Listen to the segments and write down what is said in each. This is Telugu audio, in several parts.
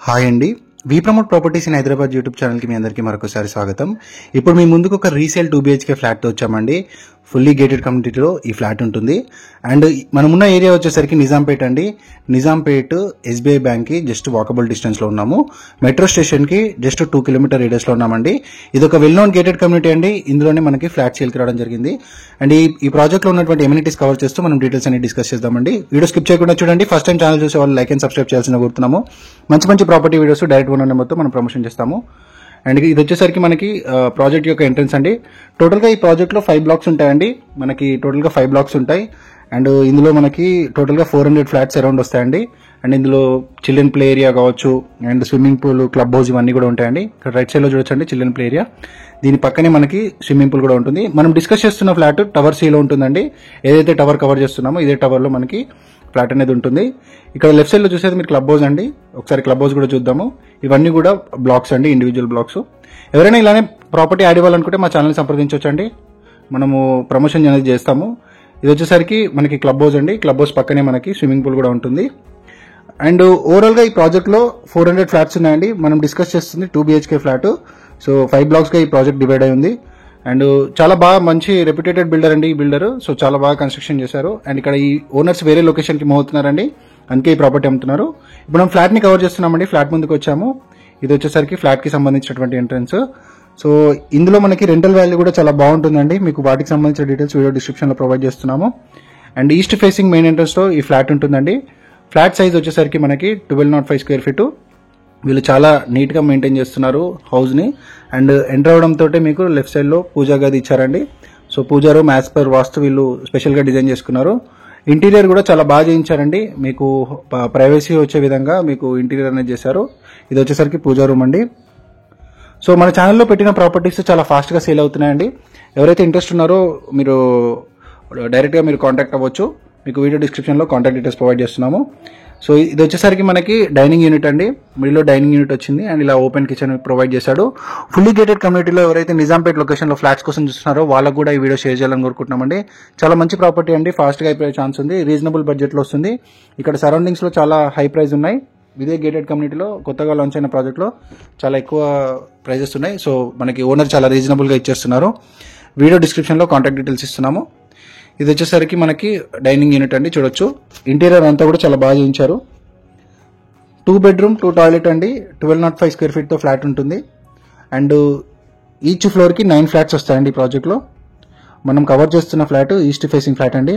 హాయ్ అండి. We promote properties in Hyderabad YouTube ఛానల్కి మీ అందరికీ మరొకసారి స్వాగతం. ఇప్పుడు మీ ముందుకు ఒక రీసేల్ 2 BHK ఫ్లాట్తో వచ్చామండి. ఫుల్లీ గేటెడ్ కమ్యూనిటీలో ఈ ఫ్లాట్ ఉంటుంది. అండ్ మనమున్న ఏరియా వచ్చేసరికి నిజాంపేట్ అండి. నిజాంపేట్ SBI బ్యాంక్కి జస్ట్ వాకబుల్ డిస్టెన్స్లో ఉన్నాము. మెట్రో స్టేషన్కి జస్ట్ 2 కిలోమీటర్ రేడియస్లో ఉన్నామండి. ఇది ఒక వెల్ నోన్ గేటెడ్ కమ్యూనిటీ అండి. ఇందులోనే మనకి ఫ్లాట్ సేల్కి రావడం జరిగింది. అండ్ ఈ ప్రాజెక్ట్లో ఉన్నటువంటి ఎమ్యూనిటీస్ కవర్ చేస్తూ మనం డీటెయిల్స్ అన్ని డిస్కస్ చేద్దామండి. వీడియో స్కిప్ చేయకుండా చూడండి. ఫస్ట్ టైం ఛానల్ చూసే వాళ్ళు లైక్ అండ్ సబ్స్క్రైబ్ చేయాల్సిన కోరుతున్నాము. మంచి మంచి ప్రాపర్టీ వీడియోస్ డైరెక్ట్ ఓనర్ నెంబర్తో మనం ప్రమోషన్ చేస్తాము. అండ్ ఇది వచ్చేసరికి మనకి ప్రాజెక్ట్ యొక్క ఎంట్రన్స్ అండి. టోటల్గా ఈ ప్రాజెక్ట్లో 5 బ్లాక్స్ ఉంటాయండి. మనకి టోటల్గా 5 బ్లాక్స్ ఉంటాయి. అండ్ ఇందులో మనకి టోటల్గా 400 ఫ్లాట్స్ అరౌండ్ వస్తాయండి. అండ్ ఇందులో చిల్డ్రన్ ప్లే ఏరియా కావచ్చు, and swimming pool, club house ఇవన్నీ కూడా ఉంటాయండి. ఇక్కడ రైట్ సైడ్లో చూడొచ్చండి చిల్డ్రన్ ప్లే ఏరియా. దీని పక్కనే మనకి స్విమ్మింగ్ పూల్ కూడా ఉంటుంది. మనం డిస్కస్ చేస్తున్న ఫ్లాట్ టవర్ సీలో ఉంటుందండి. ఏదైతే టవర్ కవర్ చేస్తున్నామో ఇదే టవర్లో మనకి ఫ్లాట్ అనేది ఉంటుంది. ఇక్కడ లెఫ్ట్ సైడ్ లో చూసేది మీరు క్లబ్ హౌస్ అండి. ఒకసారి క్లబ్ హౌస్ కూడా చూద్దాము. ఇవన్నీ కూడా బ్లాక్స్ అండి, ఇండివిజువల్ బ్లాక్స్. ఎవరైనా ఇలానే ప్రాపర్టీ యాడ్ ఇవ్వాలనుకుంటే మా ఛానల్ సంప్రదించవచ్చు అండి. మనము ప్రమోషన్ అనేది చేస్తాము. ఇది వచ్చేసరికి మనకి క్లబ్ హౌస్ అండి. క్లబ్ హౌస్ పక్కనే మనకి స్విమ్మింగ్ పూల్ కూడా ఉంటుంది. అండ్ ఓవరాల్ గా ఈ ప్రాజెక్ట్ లో 400 ఫ్లాట్స్ ఉన్నాయండి. మనం డిస్కస్ చేస్తుంది 2 BHK ఫ్లాట్. సో 5 బ్లాక్స్ గా ఈ ప్రాజెక్ట్ డివైడ్ అయి ఉంది. అండ్ చాలా బాగా మంచి రెప్యుటేటెడ్ బిల్డర్ అండి ఈ బిల్డర్. సో చాలా బాగా కన్స్ట్రక్షన్ చేశారు. అండ్ ఇక్కడ ఈ ఓనర్స్ వేరే లొకేషన్ కి మూవ్ అవుతున్నారండి. అందుకే ఈ ప్రాపర్టీ అమ్ముతున్నారు. ఇప్పుడు మనం ఫ్లాట్ ని కవర్ చేస్తున్నామండి. ఫ్లాట్ ముందుకు వచ్చాము. ఇది వచ్చేసరికి ఫ్లాట్ కి సంబంధించినటువంటి ఎంట్రన్స్. సో ఇందులో మనకి రెంటల్ వాల్యూ కూడా చాలా బాగుంటుందండి. మీకు వాటికి సంబంధించిన డీటెయిల్స్ వీడియో డిస్క్రిప్షన్ లో ప్రొవైడ్ చేస్తున్నాము. And east facing main entrance లో ఈ ఫ్లాట్ ఉంటుందండి. ఫ్లాట్ సైజ్ వచ్చేసరికి మనకి 1205 స్క్వేర్ ఫీట్. వీళ్ళు చాలా నీట్ గా మెయింటైన్ చేస్తున్నారు హౌస్ ని. అండ్ ఎంటర్ అవడంతో మీకు లెఫ్ట్ సైడ్ లో పూజా గది ఇచ్చారండి. సో పూజా రూమ్ యాజ్ పర్ వాస్తు వీళ్ళు స్పెషల్ గా డిజైన్ చేసుకున్నారు. ఇంటీరియర్ కూడా చాలా బాగా చేయించారండి. మీకు ప్రైవసీ వచ్చే విధంగా మీకు ఇంటీరియర్ అనేది చేశారు. ఇది వచ్చేసరికి పూజా రూమ్ అండి. సో మన ఛానల్లో పెట్టిన ప్రాపర్టీస్ చాలా ఫాస్ట్ గా సేల్ అవుతున్నాయండి. ఎవరైతే ఇంట్రెస్ట్ ఉన్నారో మీరు డైరెక్ట్ గా మీరు కాంటాక్ట్ అవ్వచ్చు. మీకు వీడియో డిస్క్రిప్షన్ లో కాంటాక్ట్ డీటెయిల్స్ ప్రొవైడ్ చేస్తున్నాము. సో ఇది వచ్చేసరికి మనకి డైనింగ్ యూనిట్ అండి. మిడిల్లో డైనింగ్ యూనిట్ వచ్చింది. అండ్ ఇలా ఓపెన్ కిచెన్ ప్రొవైడ్ చేశాడు. ఫుల్లీ గేటెడ్ కమ్యూనిటీలో ఎవరైతే నిజాంపేట్ లొకేషన్ లో ఫ్లాట్స్ కోసం చూస్తున్నారో వాళ్ళకు కూడా ఈ వీడియో షేర్ చేయాలని కోరుకుంటున్నామండి. చాలా మంచి ప్రాపర్టీ అండి. ఫాస్ట్ గా అయిపోయే ఛాన్స్ ఉంది. రీజనబుల్ బడ్జెట్ లో వస్తుంది. ఇక్కడ సరౌండింగ్స్ లో చాలా హై ప్రైస్ ఉన్నాయి. ఇదే గేటెడ్ కమ్యూనిటీలో కొత్తగా లాంచ్ అయిన ప్రాజెక్ట్ లో చాలా ఎక్కువ ప్రైజెస్ ఉన్నాయి. సో మనకి ఓనర్ చాలా రీజనబుల్ గా ఇచ్చేస్తున్నారు. వీడియో డిస్క్రిప్షన్ లో కాంటాక్ట్ డీటెయిల్స్ ఇస్తున్నాము. ఇది వచ్చేసరికి మనకి డైనింగ్ యూనిట్ అండి. చూడొచ్చు ఇంటీరియర్ అంతా కూడా చాలా బాగా చేయించారు. 2 బెడ్రూమ్ 2 టాయిలెట్ అండి. 1205 స్క్వేర్ ఫీట్ తో ఫ్లాట్ ఉంటుంది. అండ్ ఈచ్ ఫ్లోర్ కి 9 ఫ్లాట్స్ వస్తాయండి ఈ ప్రాజెక్ట్ లో. మనం కవర్ చేస్తున్న ఫ్లాట్ ఈస్ట్ ఫేసింగ్ ఫ్లాట్ అండి.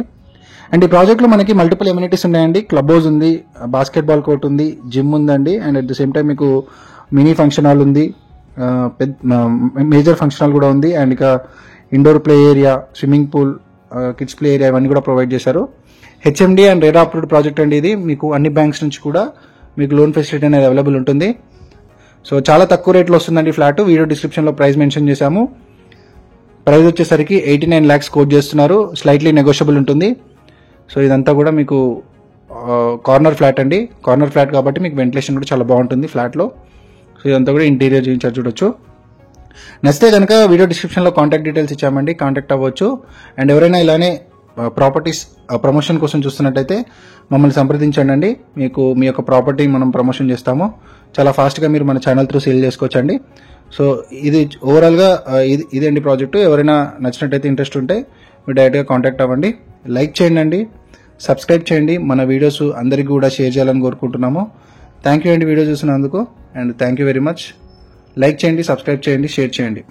అండ్ ఈ ప్రాజెక్ట్ లో మనకి మల్టిపుల్ ఎమ్యూనిటీస్ ఉన్నాయండి. క్లబ్ హౌస్ ఉంది, బాస్కెట్ బాల్ కోర్ట్ ఉంది, జిమ్ ఉందండి. And at the same time మీకు మినీ ఫంక్షన్ హాల్ ఉంది, మేజర్ ఫంక్షన్ హాల్ కూడా ఉంది. అండ్ ఇక indoor play area, swimming pool, kids play area ఇవన్నీ కూడా ప్రొవైడ్ చేశారు. HMD and RERA approved project అండి ఇది. మీకు అన్ని బ్యాంక్స్ నుంచి కూడా మీకు లోన్ ఫెసిలిటీ అనేది అవైలబుల్ ఉంటుంది. సో చాలా తక్కువ రేట్లో వస్తుందండి ఫ్లాట్. వీడియో డిస్క్రిప్షన్ లో ప్రైస్ మెన్షన్ చేశాము. ప్రైస్ వచ్చేసరికి 89 lakhs కోట్ చేస్తున్నారు. స్లైట్లీ నెగోషియబుల్ ఉంటుంది. సో ఇదంతా కూడా మీకు కార్నర్ ఫ్లాట్ అండి. కార్నర్ ఫ్లాట్ కాబట్టి మీకు వెంటిలేషన్ కూడా చాలా బాగుంటుంది ఫ్లాట్ లో. సో ఇదంతా కూడా ఇంటీరియర్ చూపించారు చూడొచ్చు. నచ్చితే కనుక వీడియో డిస్క్రిప్షన్ లో కాంటాక్ట్ డీటెయిల్స్ ఇచ్చామండి. కాంటాక్ట్ అవ్వచ్చు. అండ్ ఎవరైనా ఇలానే ప్రాపర్టీస్ ప్రమోషన్ కోసం చూస్తున్నట్టయితే మమ్మల్ని సంప్రదించండి. మీకు మీ యొక్క ప్రాపర్టీ మనం ప్రమోషన్ చేస్తాము. చాలా ఫాస్ట్ గా మీరు మన ఛానల్ త్రూ సేల్ చేసుకోవచ్చండి. సో ఇది ఓవరాల్ గా ఇదండి ప్రాజెక్టు. ఎవరైనా నచ్చినట్టయితే ఇంట్రెస్ట్ ఉంటే మీరు డైరెక్ట్ గా కాంటాక్ట్ అవ్వండి. లైక్ చేయండి, సబ్స్క్రైబ్ చేయండి. మన వీడియోస్ అందరికీ కూడా షేర్ చేయాలని కోరుకుంటున్నాము. థ్యాంక్ యూ అండి వీడియో చూసినందుకు. And thank you very much. Like చేయండి, సబ్స్క్రైబ్ చేయండి, షేర్ చేయండి.